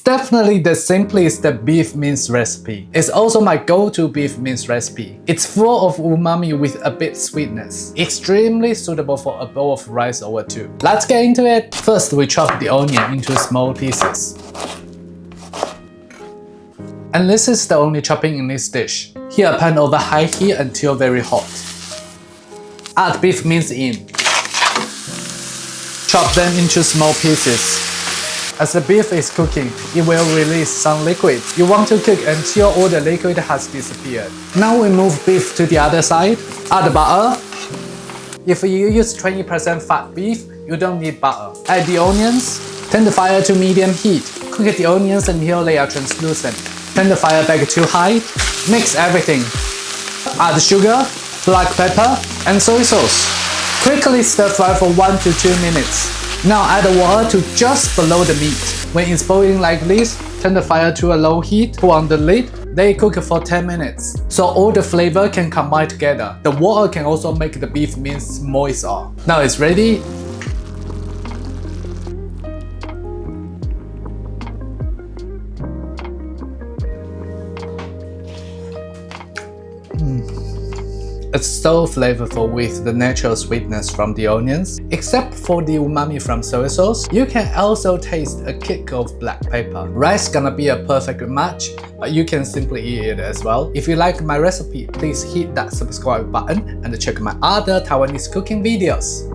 definitely the simplest beef mince recipe. It's also my go-to beef mince recipe. It's full of umami with a bit sweetness. Extremely suitable for a bowl of rice or two. Let's get into it. First, we chop the onion into small pieces. And this is the only chopping in this dish. Heat a pan over high heat until very hot. Add beef mince in. Chop them into small pieces. As the beef is cooking, it will release some liquid. You want to cook until all the liquid has disappeared. Now we move beef to the other side. Add butter. If you use 20% fat beef, you don't need butter. Add the onions. Turn the fire to medium heat. Cook the onions until they are translucent. Turn the fire back to high. Mix everything. Add sugar, black pepper, and soy sauce. Quickly stir fry for 1 to 2 minutes. Now add the water to just below the meat. When it's boiling like this, turn the fire to a low heat, put on the lid, let it cook for 10 minutes. So all the flavor can combine together. The water can also make the beef mince moister. Now it's ready. It's so flavorful with the natural sweetness from the onions. Except for the umami from soy sauce, you can also taste a kick of black pepper. Rice gonna be a perfect match, but you can simply eat it as well. If you like my recipe, please hit that subscribe button and check my other Taiwanese cooking videos.